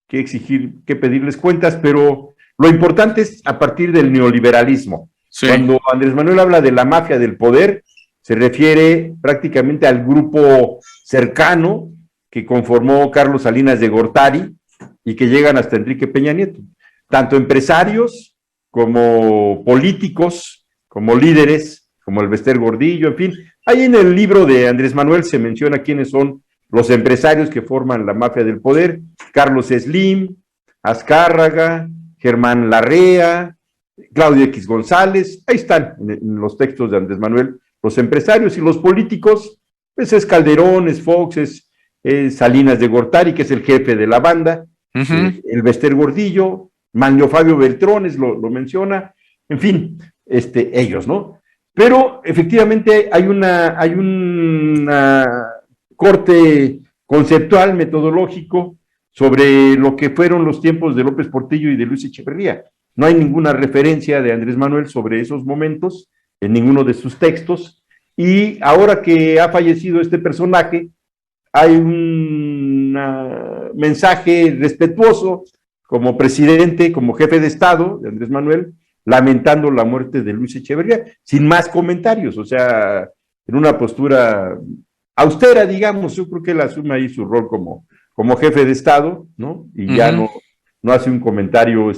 exigir, que pedirles cuentas, pero lo importante es a partir del neoliberalismo. Sí. Cuando Andrés Manuel habla de la mafia del poder, se refiere prácticamente al grupo cercano que conformó Carlos Salinas de Gortari y que llegan hasta Enrique Peña Nieto. Tanto empresarios como políticos, como líderes, como el Bester Gordillo, en fin. Ahí en el libro de Andrés Manuel se menciona quiénes son los empresarios que forman la mafia del poder: Carlos Slim, Azcárraga, Germán Larrea, Claudio X González. Ahí están en los textos de Andrés Manuel los empresarios, y los políticos, pues es Calderón, es Fox, es Salinas de Gortari, que es el jefe de la banda, el Bester Gordillo, Manlio Fabio Beltrones lo menciona, en fin, ellos, ¿no? Pero efectivamente hay una corte conceptual, metodológico, sobre lo que fueron los tiempos de López Portillo y de Luis Echeverría. No hay ninguna referencia de Andrés Manuel sobre esos momentos en ninguno de sus textos, y ahora que ha fallecido este personaje, hay un mensaje respetuoso como presidente, como jefe de Estado de Andrés Manuel, lamentando la muerte de Luis Echeverría, sin más comentarios, o sea, en una postura austera, digamos. Yo creo que él asume ahí su rol como jefe de Estado, ¿no? Y ya no hace un comentario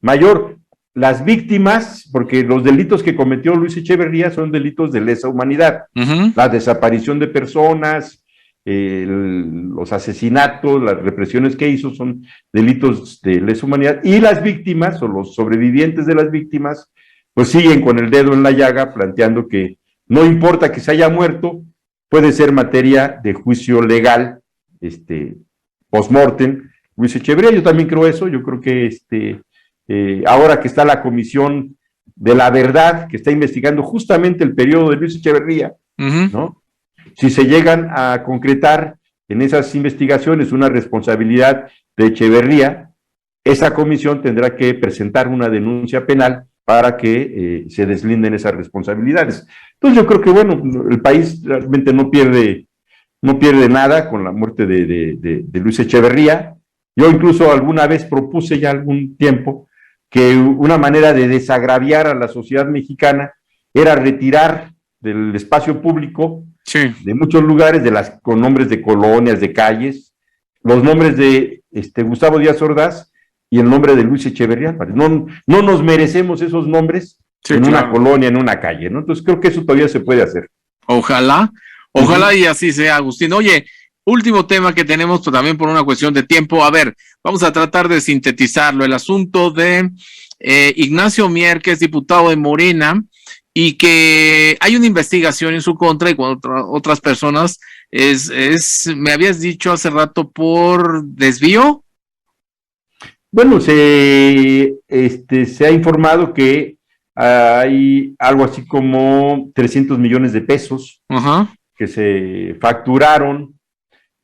mayor. Las víctimas, porque los delitos que cometió Luis Echeverría son delitos de lesa humanidad, la desaparición de personas, los asesinatos, las represiones que hizo son delitos de lesa humanidad, y las víctimas o los sobrevivientes de las víctimas pues siguen con el dedo en la llaga, planteando que no importa que se haya muerto, puede ser materia de juicio legal, post-mortem, Luis Echeverría. Yo también creo eso. Yo creo que ahora que está la Comisión de la Verdad, que está investigando justamente el periodo de Luis Echeverría, ¿no? Si se llegan a concretar en esas investigaciones una responsabilidad de Echeverría, esa comisión tendrá que presentar una denuncia penal para que se deslinden esas responsabilidades. Entonces yo creo que, bueno, el país realmente no pierde nada con la muerte de Luis Echeverría. Yo incluso alguna vez propuse ya algún tiempo que una manera de desagraviar a la sociedad mexicana era retirar del espacio público, de muchos lugares, con nombres de colonias, de calles, los nombres de Gustavo Díaz Ordaz y el nombre de Luis Echeverría. No nos merecemos esos nombres en una colonia, en una calle, ¿no? Entonces creo que eso todavía se puede hacer. Ojalá y así sea, Agustín. Oye, último tema que tenemos, pues, también por una cuestión de tiempo. A ver, vamos a tratar de sintetizarlo. El asunto de Ignacio Mier, que es diputado de Morena, y que hay una investigación en su contra y con otras personas. Me habías dicho hace rato, por desvío. Bueno, se ha informado que hay algo así como 300 millones de pesos que se facturaron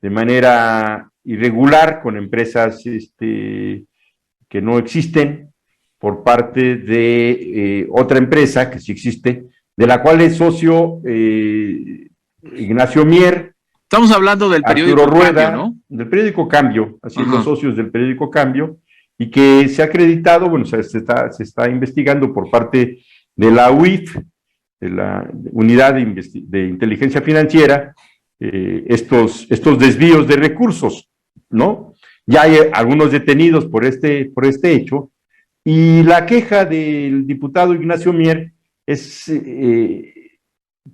de manera irregular con empresas que no existen, por parte de otra empresa que sí existe, de la cual es socio Ignacio Mier. Estamos hablando del periódico Rueda, Cambio, ¿no? Del periódico Cambio, así es, los socios del periódico Cambio, y que se ha acreditado, bueno, se está investigando por parte de la UIF, de la Unidad de Inteligencia Financiera, estos desvíos de recursos, ¿no? Ya hay algunos detenidos por este hecho, y la queja del diputado Ignacio Mier es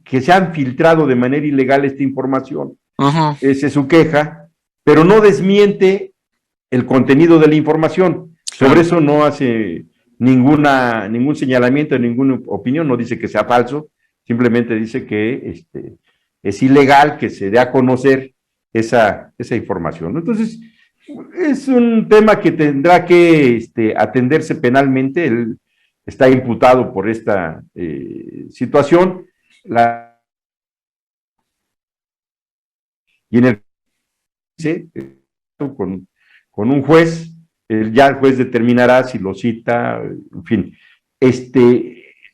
que se han filtrado de manera ilegal esta información. Esa es su queja, pero no desmiente el contenido de la información. Sobre eso no hace ningún señalamiento, ninguna opinión, no dice que sea falso, simplemente dice que es ilegal que se dé a conocer esa información, ¿no? Entonces, es un tema que tendrá que atenderse penalmente. Él está imputado por esta situación. Y en el con un juez, ya el juez determinará si lo cita, en fin.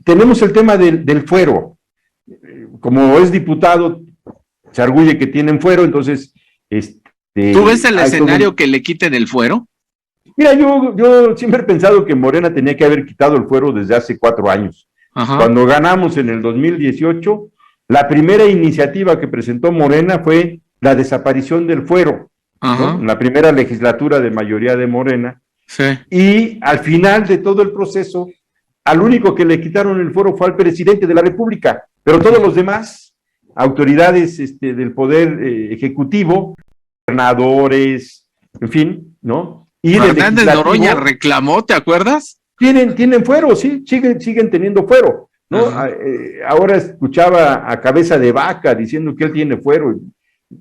Tenemos el tema del fuero. Como es diputado, se arguye que tienen fuero, entonces ¿tú ves el escenario que le quiten el fuero? Mira, yo siempre he pensado que Morena tenía que haber quitado el fuero desde hace 4 años. Cuando ganamos en el 2018, La primera iniciativa que presentó Morena fue la desaparición del fuero, ¿no? En la primera legislatura de mayoría de Morena. Sí. Y al final de todo el proceso, al único que le quitaron el fuero fue al presidente de la República, pero todos los demás, autoridades del poder ejecutivo, gobernadores, en fin, ¿no? Y Fernández Noroña reclamó, ¿te acuerdas? Tienen fuero, sí, siguen teniendo fuero, ¿no? Ahora escuchaba a Cabeza de Vaca diciendo que él tiene fuero,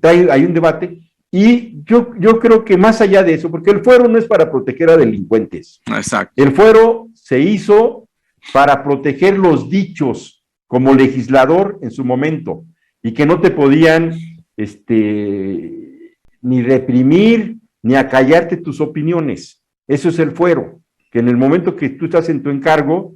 hay un debate, y yo creo que más allá de eso, porque el fuero no es para proteger a delincuentes. Exacto. El fuero se hizo para proteger los dichos como legislador en su momento, y que no te podían ni reprimir, ni acallarte tus opiniones. Eso es el fuero, que en el momento que tú estás en tu encargo,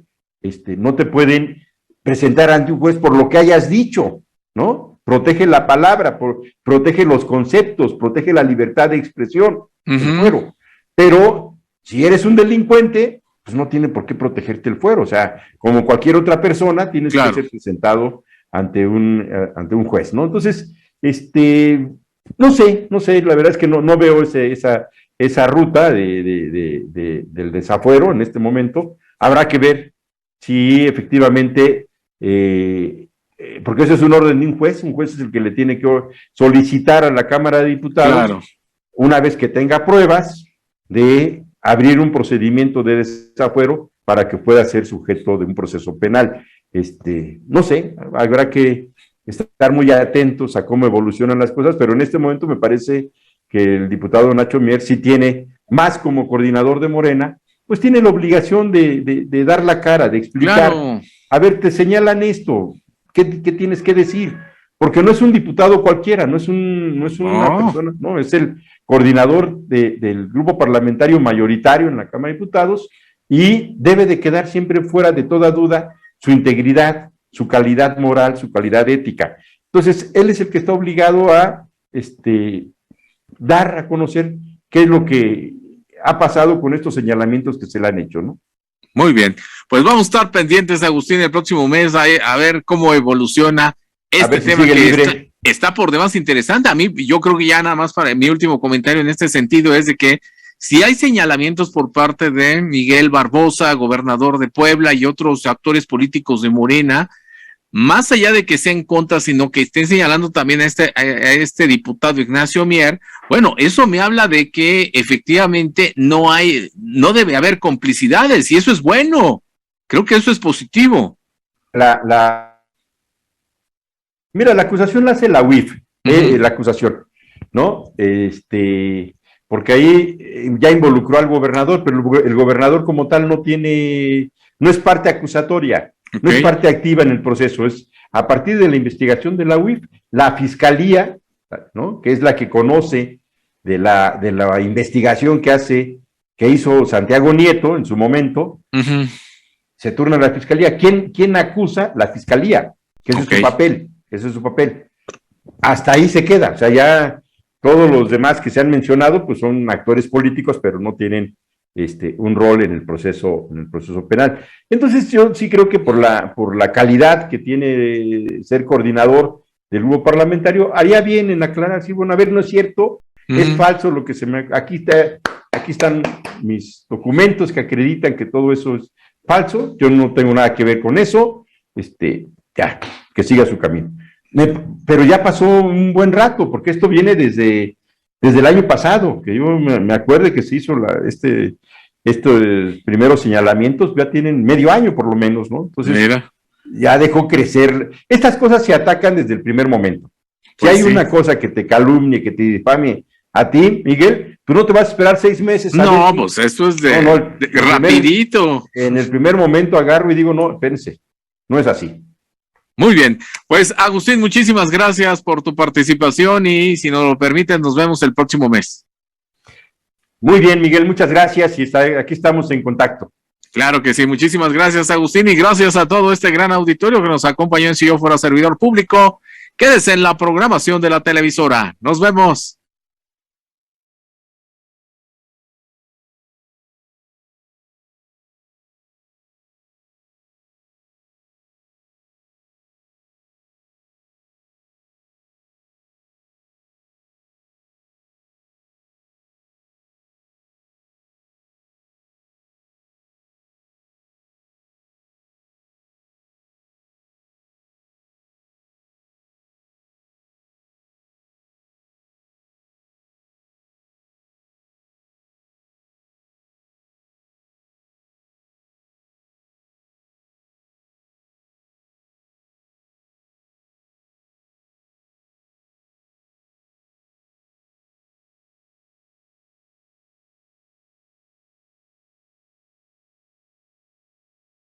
no te pueden presentar ante un juez por lo que hayas dicho, ¿no? Protege la palabra, protege los conceptos, protege la libertad de expresión, el fuero. Pero si eres un delincuente, pues no tiene por qué protegerte el fuero. O sea, como cualquier otra persona, tienes que ser presentado ante un juez, ¿no? Entonces, no sé, la verdad es que no veo esa ruta del desafuero en este momento. Habrá que ver si efectivamente, porque eso es un orden de un juez es el que le tiene que solicitar a la Cámara de Diputados, una vez que tenga pruebas, de abrir un procedimiento de desafuero para que pueda ser sujeto de un proceso penal. No sé, habrá que estar muy atentos a cómo evolucionan las cosas, pero en este momento me parece que el diputado Nacho Mier sí tiene, más como coordinador de Morena, pues tiene la obligación de dar la cara, de explicar, a ver, te señalan esto, ¿qué tienes que decir? Porque no es un diputado cualquiera, no es una persona, no, es el coordinador del grupo parlamentario mayoritario en la Cámara de Diputados, y debe de quedar siempre fuera de toda duda su integridad, su calidad moral, su calidad ética. Entonces, él es el que está obligado a dar a conocer qué es lo que ha pasado con estos señalamientos que se le han hecho, ¿no? Muy bien, pues vamos a estar pendientes, Agustín, el próximo mes a ver cómo evoluciona este tema que está por demás interesante. A mí, yo creo que ya nada más para mi último comentario en este sentido es de que si hay señalamientos por parte de Miguel Barbosa, gobernador de Puebla, y otros actores políticos de Morena, más allá de que sea en contra, sino que estén señalando también a este diputado Ignacio Mier, bueno, eso me habla de que efectivamente no debe haber complicidades, y eso es bueno. Creo que eso es positivo. Mira, la acusación la hace la UIF, la acusación, ¿no? Porque ahí ya involucró al gobernador, pero el gobernador como tal no es parte acusatoria. No es parte activa en el proceso, es a partir de la investigación de la UIF, la fiscalía, ¿no? Que es la que conoce de la investigación que hizo Santiago Nieto en su momento, se turna a la fiscalía. ¿Quién acusa? La fiscalía, que ese es su papel, Hasta ahí se queda, o sea, ya todos los demás que se han mencionado, pues son actores políticos, pero no tienen un rol en el proceso penal. Entonces yo sí creo que por la calidad que tiene ser coordinador del grupo parlamentario, haría bien en aclarar, sí, bueno, a ver, no es cierto, es falso lo que aquí están mis documentos que acreditan que todo eso es falso, yo no tengo nada que ver con eso, ya, que siga su camino. Pero ya pasó un buen rato, porque esto viene desde el año pasado, que yo me acuerdo que se hizo estos primeros señalamientos, ya tienen medio año por lo menos, ¿no? Entonces, ya dejó crecer. Estas cosas se atacan desde el primer momento. Si hay una cosa que te calumnie, que te difame a ti, Miguel, tú no te vas a esperar 6 meses. No, pues esto es rapidito. En el primer momento agarro y digo, no, espérense, no es así. Muy bien, pues Agustín, muchísimas gracias por tu participación y si nos lo permiten, nos vemos el próximo mes. Muy bien, Miguel, muchas gracias y aquí estamos en contacto. Claro que sí, muchísimas gracias, Agustín, y gracias a todo este gran auditorio que nos acompañó en Si Yo Fuera Servidor Público. Quédese en la programación de la televisora. Nos vemos.